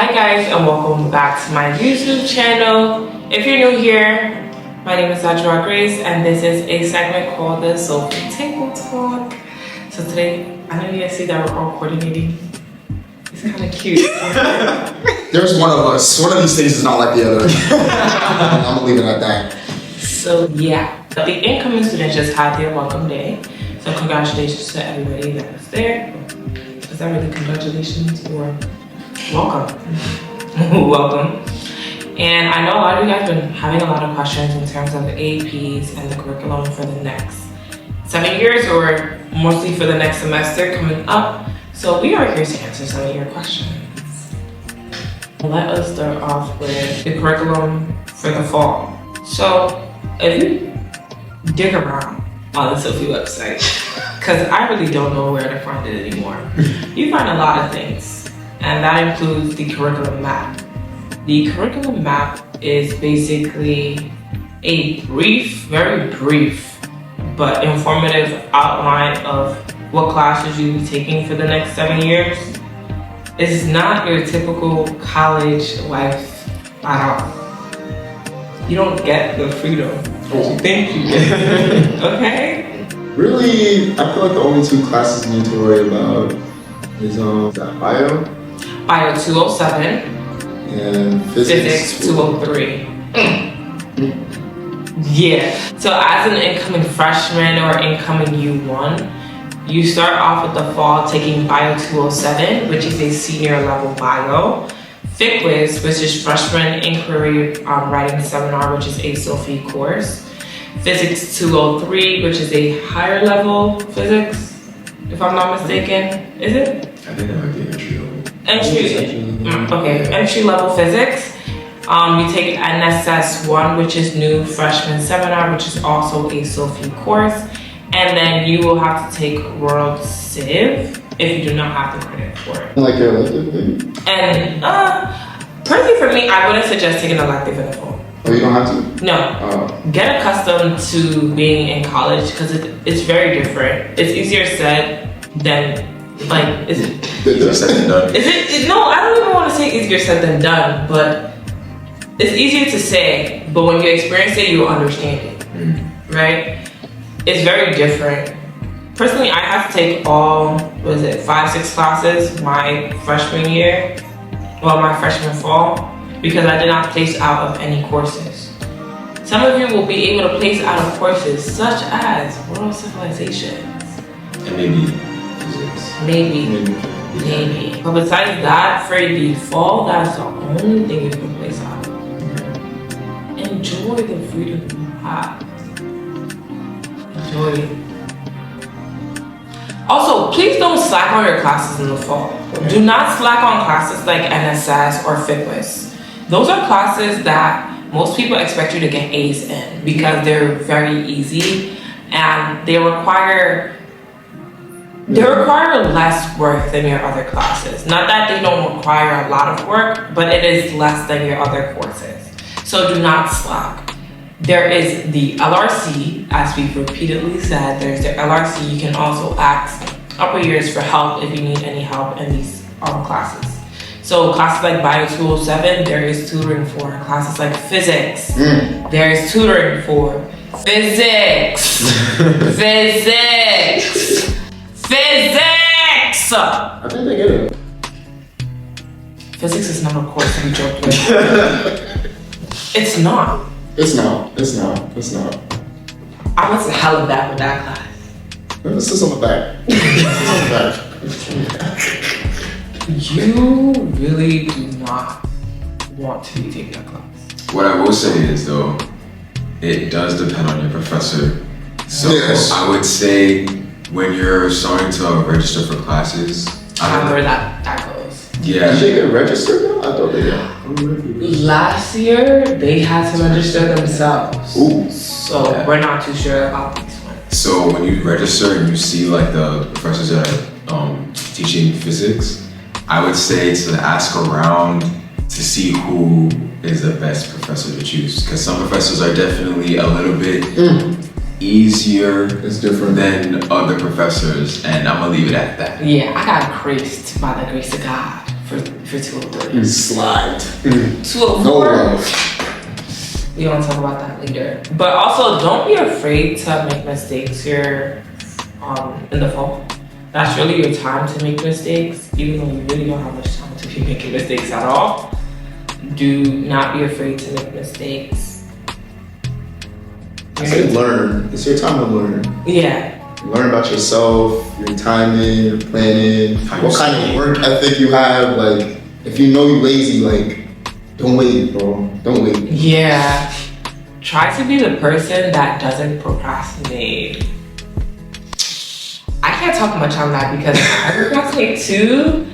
Hi guys, and welcome back to my YouTube channel. If you're new here, my name is Dr. Grace, and this is a segment called the Sophie Table Talk. So today, I know you guys see that we're all coordinating. It's kind of cute. There's one of us. One of these things is not like the other. I'm gonna leave it at that. So yeah, the incoming students just had their welcome day. So congratulations to everybody that was there. Is that really congratulations or welcome? Welcome. And I know a lot of you guys have been having a lot of questions in terms of the APs and the curriculum for the next 7 years, or mostly for the next semester coming up. So we are here to answer some of your questions. Let us start off with the curriculum for the fall. So if you dig around on the Sophie website, because I really don't know where to find it anymore, you find a lot of things, and that includes the curriculum map. The curriculum map is basically a brief, very brief, but informative outline of what classes you'll be taking for the next 7 years. It's not your typical college life at all. You don't get the freedom that you think you get. Okay? Really, I feel like the only two classes you need to worry about is that bio? Bio 207 and physics 203. Yeah. So as an incoming freshman or incoming U1, you start off with the fall taking Bio 207, which is a senior level bio. FICWIS, which is freshman inquiry writing seminar, which is a Sophie course. Physics 203, which is a higher level physics, if I'm not mistaken. Is it? I think that might be entry level. Entry level physics. You take NSS 1, which is new freshman seminar, which is also a Sophie course. And then you will have to take World Civ if you do not have the credit for it. Like your elective, maybe? And personally for me, I wouldn't suggest taking an elective in the fall. Oh, you don't have to? No. Get accustomed to being in college because it's very different. It's easier said than, like, is it? Easier said than done. Is it? No, I don't even want to say easier said than done, but it's easier to say, but when you experience it, you'll understand it, right? It's very different. Personally, I have to take all, 5-6 classes my freshman year, well, my freshman fall, because I did not place out of any courses. Some of you will be able to place out of courses such as World Civilizations. And maybe physics. Maybe. But besides that, for the fall, that's the only thing you can place out of. Enjoy the freedom you have. Enjoy it. Also, please don't slack on your classes in the fall. Do not slack on classes like NSS or FICWIS. Those are classes that most people expect you to get A's in because they're very easy and they require less work than your other classes. Not that they don't require a lot of work, but it is less than your other courses. So do not slack. There is the LRC, as we've repeatedly said, there's the LRC. You can also ask upper years for help if you need any help in these classes. So classes like Bio 207, there is tutoring for. Classes like physics, there is tutoring for. Physics! Physics! I think they get it. Physics is not a course to be joked with. It's not. It's not. I was hella bad with that class. This is on the back. You really do not want to be taking that class. What I will say is though, it does depend on your professor. So yes. I would say when you're starting to register for classes, I don't know where that goes. Yeah. Did they get registered though? I thought they did. Last year, they had to register themselves. Ooh. So we're not too sure about these ones. So when you register and you see like the professors that are teaching physics, I would say to ask around to see who is the best professor to choose. Because some professors are definitely a little bit easier It's different than other professors, and I'm gonna leave it at that. Yeah, I got graced by the grace of God for 203. You slide. 204. No love. We don't talk about that later. But also, don't be afraid to make mistakes here in the fall. That's really your time to make mistakes, even though you really don't have much time to be making mistakes at all. Do not be afraid to make mistakes. I say learn. It's your time to learn. Yeah. Learn about yourself, your timing, your planning, what kind of work ethic you have. Like, if you know you're lazy, like, don't wait, bro. Don't wait. Yeah. Try to be the person that doesn't procrastinate. I can't talk much on that because I procrastinate too.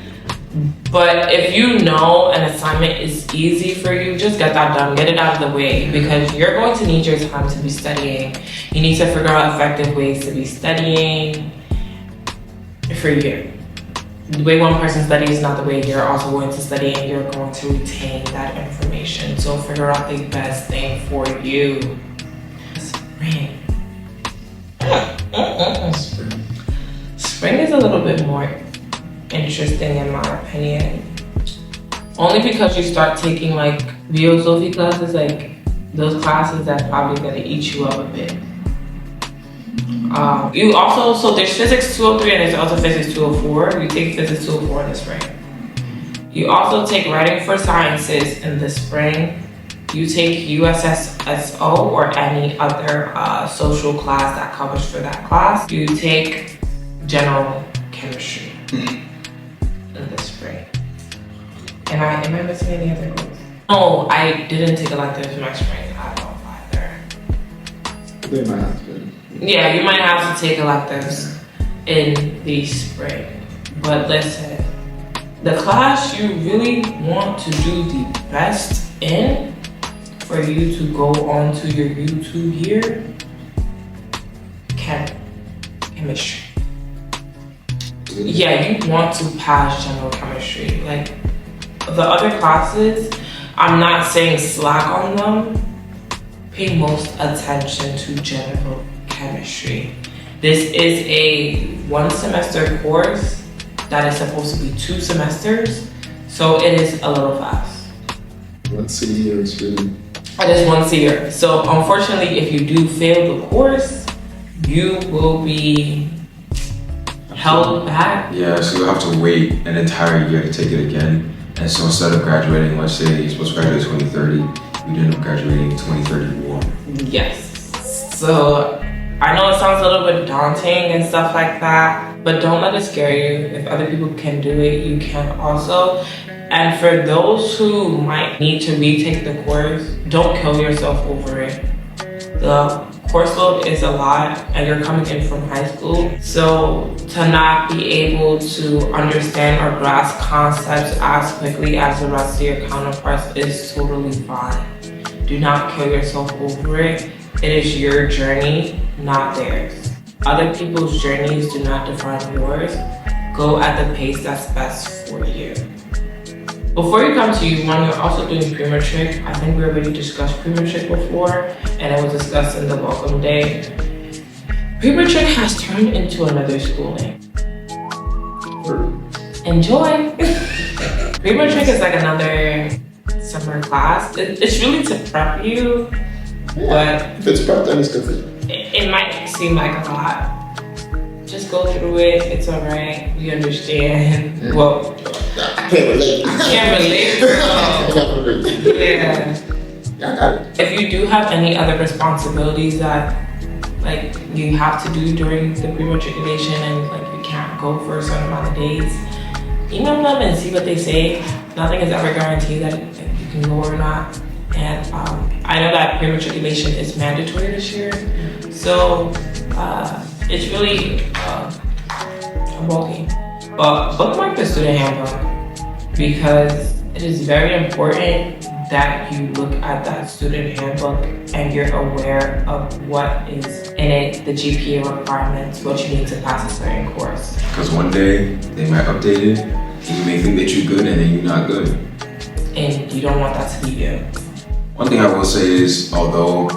But if you know an assignment is easy for you, just get that done. Get it out of the way because you're going to need your time to be studying. You need to figure out effective ways to be studying for you. The way one person studies is not the way you're also going to study, and you're going to retain that information. So figure out the best thing for you. Spring. Spring is a little bit more interesting in my opinion. Only because you start taking like real Sophie classes, like those classes that's probably gonna eat you up a bit. You also, so there's physics 203 and there's also physics 204. You take physics 204 in the spring. You also take writing for sciences in the spring. You take USSO or any other social class that covers for that class. You take general chemistry in the spring. Am I missing any other goals? No, I didn't take electives in my spring at all either. They might have to. Yeah, you might have to take electives in the spring. But listen, the class you really want to do the best in for you to go on to your YouTube year, chemistry. Yeah, you want to pass general chemistry. Like the other classes, I'm not saying slack on them. Pay most attention to general chemistry. This is a 1 semester course that is supposed to be 2 semesters, so it is a little fast. Once a year is really. It is once a year. So unfortunately, if you do fail the course, you will be held back. Yeah, so you'll have to wait an entire year to take it again. And so instead of graduating, let's say you're supposed to graduate 2030, you end up graduating 2031. Yes. So I know it sounds a little bit daunting and stuff like that, but don't let it scare you. If other people can do it, you can also. And for those who might need to retake the course, don't kill yourself over it. The course load is a lot and you're coming in from high school. So to not be able to understand or grasp concepts as quickly as the rest of your counterparts is totally fine. Do not kill yourself over it. It is your journey, not theirs. Other people's journeys do not define yours. Go at the pace that's best for you. Before you come to U1, you're also doing pre-matric. I think we already discussed pre-matric before, and it was discussed in the welcome day. Pre-matric has turned into another schooling. Enjoy! Pre-matric is like another summer class. It's really to prep you, but if it's prep, then it's good for you. It might seem like a lot. Just go through it. It's alright. We understand. Yeah. Well, I can't relate. I can't relate. So, yeah. Yeah, I got it. If you do have any other responsibilities that like you have to do during the pre-matriculation and like you can't go for a certain amount of days, email them and see what they say. Nothing is ever guaranteed that you can go or not. And I know that pre-matriculation is mandatory this year, so it's really a bulky. But bookmark the student handbook because it is very important that you look at that student handbook and you're aware of what is in it, the GPA requirements, what you need to pass a certain course. Because one day they might update it, and you may think that you're good and then you're not good. And you don't want that to be you. One thing I will say is, although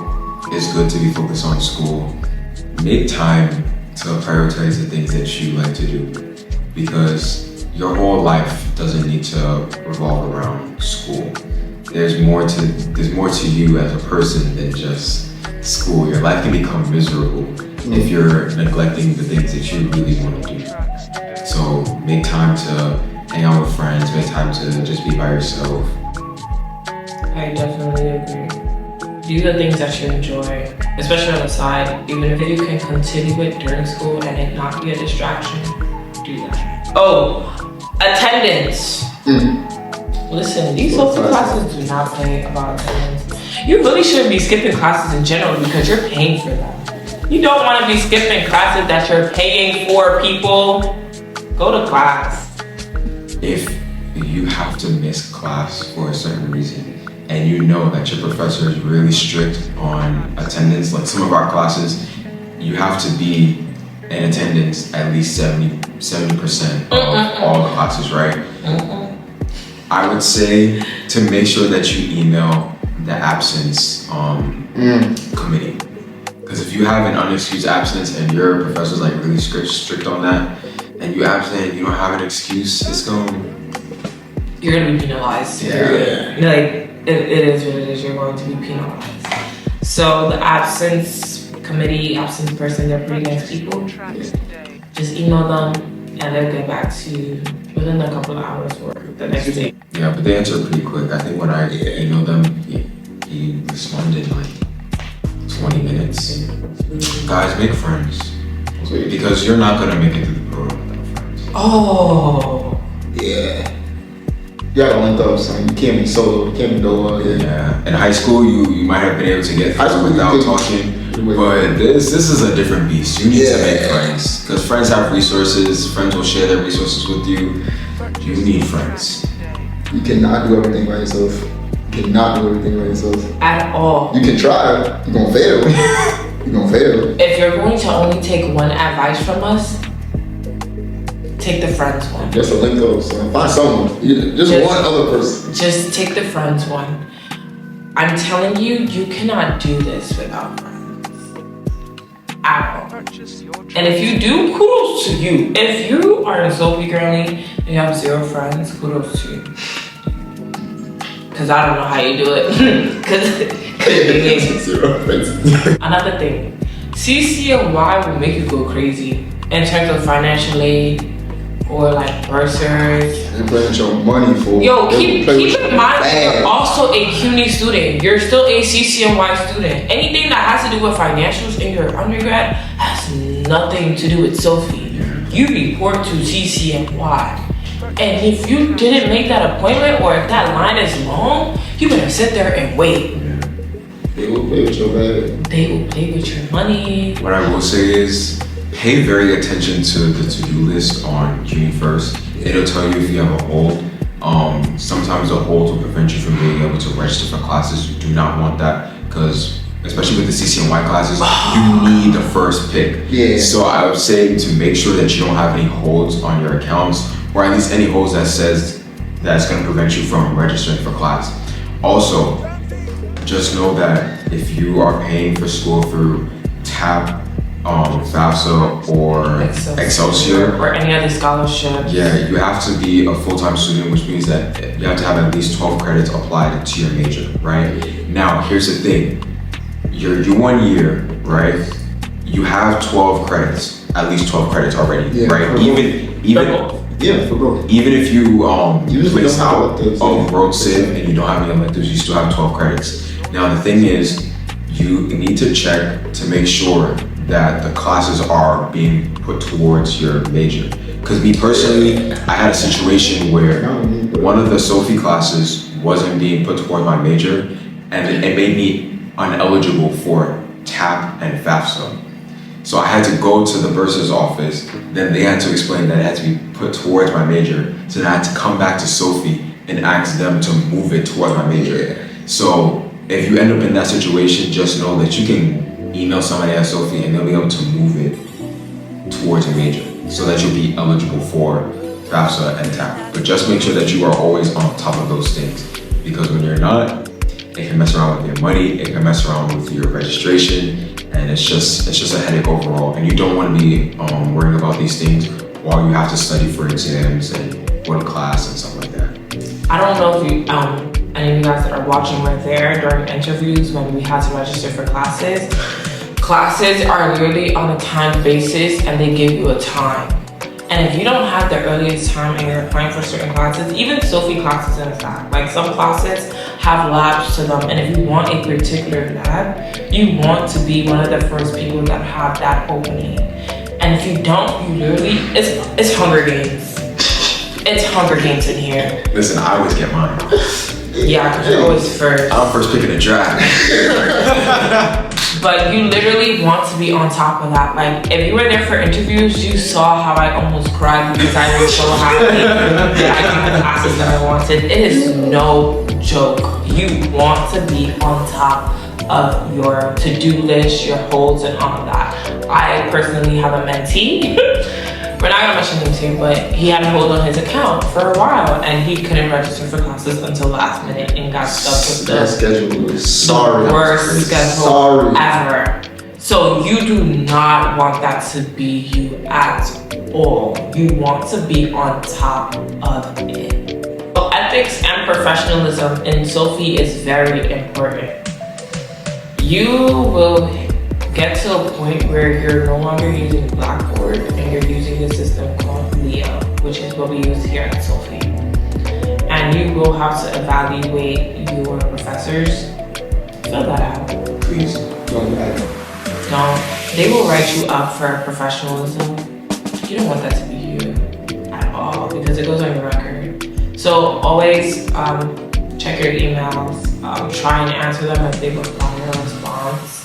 it's good to be focused on school, make time to prioritize the things that you like to do. Because your whole life doesn't need to revolve around school. There's more to you as a person than just school. Your life can become miserable if you're neglecting the things that you really want to do. So make time to hang out with friends, make time to just be by yourself. I definitely agree. Do the things that you enjoy, especially on the side, even if you can continue it during school and it not be a distraction, do that. Oh, attendance. Listen, these social classes do not play about attendance. You really shouldn't be skipping classes in general because you're paying for them. You don't want to be skipping classes that you're paying for, people. Go to class. If you have to miss class for a certain reason and you know that your professor is really strict on attendance, like some of our classes, you have to be in attendance at least 70% of all the classes, right? I would say to make sure that you email the absence committee. Because if you have an unexcused absence and your professor's like really strict on that, and you absent, you don't have an excuse, you're gonna be penalized. Yeah. Like, it is what it is, you're going to be penalized. So the absence committee, absence person, they're pretty nice people. Just email them and they'll get back to you within a couple of hours or the next day. Yeah, but they answer pretty quick. I think when I emailed them, he responded in like 20 minutes. Guys, make friends. Because you're not gonna make it through the program without friends. Oh. Yeah. You gotta link up, son. You can't be solo. You can't be solo. Yeah. In high school, you might have been able to get through without talking. But this is a different beast. You need to make friends. Because friends have resources. Friends will share their resources with you. You need friends. You cannot do everything by yourself. You cannot do everything by yourself. At all. You can try. You're gonna fail. You're gonna fail. If you're going to only take one advice from us, take the friends one. Just a link up, son. Find someone. Just one other person. Just take the friends one. I'm telling you, you cannot do this without friends. At all. And if you do, kudos to you. If you are in Sophie currently and you have 0 friends, kudos to you. Cause I don't know how you do it. Cause it 0 friends. Another thing, CCNY will make you go crazy in terms of financial aid or like bursars. They play with your money for. Yo, keep in mind that you're also a CUNY student. You're still a CCNY student. Anything that has to do with financials in your undergrad has nothing to do with Sophie. You report to CCNY. And if you didn't make that appointment or if that line is long, you better sit there and wait. They will play with your bag. They will play with your money. What I will say is, pay very attention to the to-do list on CUNY First. It'll tell you if you have a hold. Sometimes the holds will prevent you from being able to register for classes. You do not want that because, especially with the CCNY classes, you need the first pick. Yeah. So I would say to make sure that you don't have any holds on your accounts, or at least any holds that says that's going to prevent you from registering for class. Also, just know that if you are paying for school through TAP, FAFSA or Excelsior or any other scholarship. Yeah, you have to be a full-time student, which means that you have to have at least 12 credits applied to your major, right? Now, here's the thing. Your 1 year, right? You have 12 credits, at least 12 credits already, right? Even if you place out of road civ and you don't have any electives, you still have 12 credits. Now, the thing is, you need to check to make sure that the classes are being put towards your major. Because me personally, I had a situation where one of the Sophie classes wasn't being put toward my major, and it made me ineligible for TAP and FAFSA. So I had to go to the bursar's office, then they had to explain that it had to be put towards my major, so then I had to come back to Sophie and ask them to move it towards my major. So if you end up in that situation, just know that you can email somebody at Sophie and they'll be able to move it towards your major so that you'll be eligible for FAFSA and TAP. But just make sure that you are always on top of those things, because when you're not, it can mess around with your money, it can mess around with your registration, and it's just a headache overall. And you don't want to be worrying about these things while you have to study for exams and what class and stuff like that. I don't know if you, any of you guys that are watching were there during interviews when we had to register for classes. Classes are literally on a time basis and they give you a time. And if you don't have the earliest time and you're applying for certain classes, even Sophie classes and stuff, like some classes have labs to them. And if you want a particular lab, you want to be one of the first people that have that opening. And if you don't, you literally, it's Hunger Games. It's Hunger Games in here. Listen, I always get mine. Yeah, because you're always first. I'm first picking a draft. But you literally want to be on top of that. Like, if you were there for interviews, you saw how I almost cried because I was so happy that I got the classes that I wanted. It is no joke. You want to be on top of your to-do list, your holds, and all of that. I personally have a mentee. We're not gonna mention names here, but he had a hold on his account for a while and he couldn't register for classes until last minute and got stuck with That schedule is worst schedule ever. So you do not want that to be you at all. You want to be on top of it. So ethics and professionalism in Sophie is very important. You will get to a point where you're no longer using Blackboard and you're using the system called Leo, which is what we use here at Sophie. And you will have to evaluate your professors. Fill that out. Please don't do that. No, they will write you up for professionalism. You don't want that to be you at all because it goes on your record. So always check your emails, try and answer them if they require a response.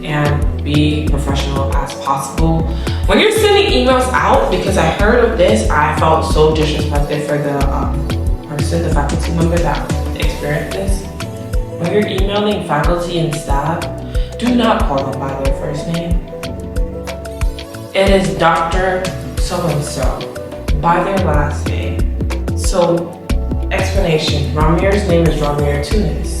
And be professional as possible. When you're sending emails out, because I heard of this, I felt so disrespected for the person, the faculty member that experienced this. When you're emailing faculty and staff, do not call them by their first name. It is Dr. So-and-so by their last name. So, explanation, Ramir's name is Ramir Tunis.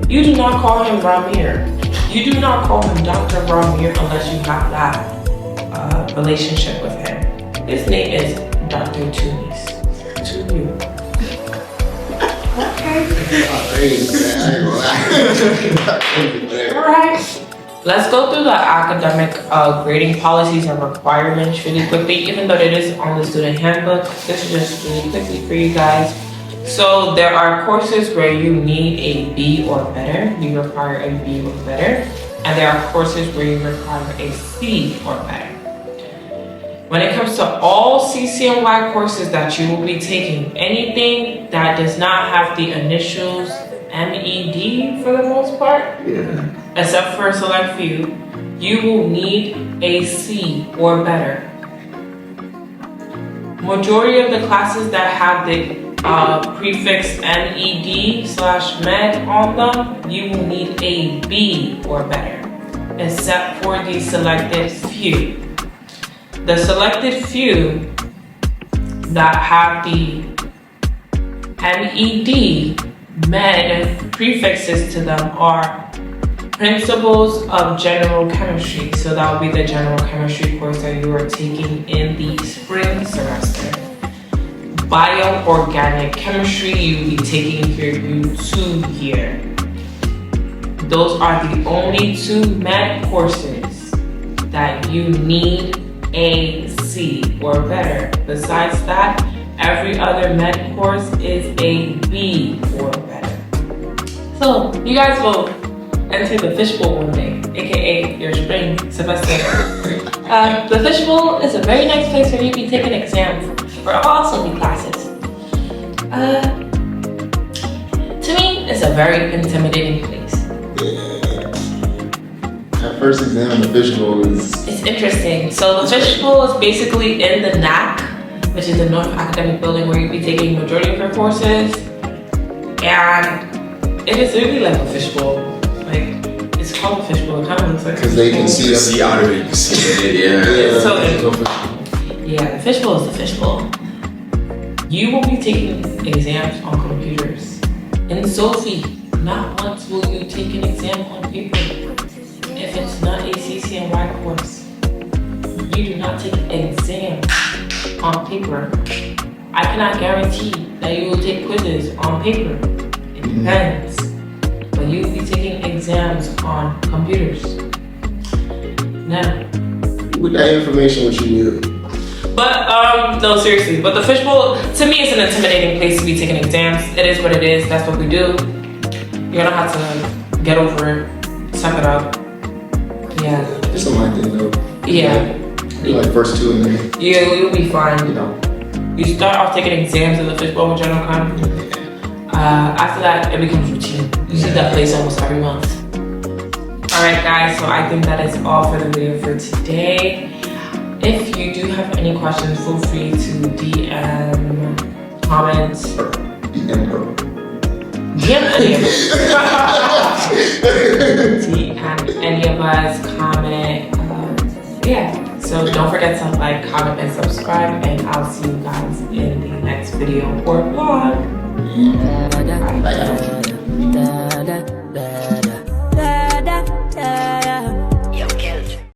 You do not call him Ramir. You do not call him Dr. Ramir unless you have that relationship with him. His name is Dr. Tunis. To you. Alright. Let's go through the academic grading policies and requirements really quickly, even though it is on the student handbook. This is just really quickly for you guys. So there are courses where you need a B or better. You require a B or better. And there are courses where you require a C or better. When it comes to all CCNY courses that you will be taking, anything that does not have the initials MED for the most part, except for a select few, you will need a C or better. Majority of the classes that have the prefix MED/med on them, you will need a B or better, except for the selected few. The selected few that have the MED prefixes to them are Principles of General Chemistry. So that will be the general chemistry course that you are taking in the spring semester. Bioorganic chemistry, you'll be taking your U2 year. Those are the only two med courses that you need a C or better. Besides that, every other med course is a B or better. So you guys will enter the fishbowl one day, aka your spring semester. The fishbowl is a very nice place where you can take an exam for all Sophie classes. To me, it's a very intimidating place. That first exam in the fishbowl is... It's interesting. So the fishbowl is basically in the NAC, which is the North Academic Building, where you'll be taking majority of your courses. And it is really like a fishbowl. Like, it's called a fishbowl. It kind of looks like because they can see see out of it, you can see it, yeah. Yeah, the fishbowl is the fishbowl. You will be taking exams on computers. In Sophie, not once will you take an exam on paper. If it's not a CCNY course, you do not take exams on paper. I cannot guarantee that you will take quizzes on paper. It depends. But you will be taking exams on computers. Now. With that information, what you need. But, no, seriously. But the fishbowl, to me, is an intimidating place to be taking exams. It is what it is. That's what we do. You're gonna have to get over it. Suck it up. Yeah. It's a mind thing, though. Yeah. You're like first two in there. You'll be fine. You know. You start off taking exams in the fishbowl with general con. After that, it becomes routine. You see that place almost every month. Alright guys, so I think that is all for the video for today. If you do have any questions, feel free to DM, comment. DM any of us, comment. Yeah, so don't forget to like, comment, and subscribe, and I'll see you guys in the next video or vlog. Bye.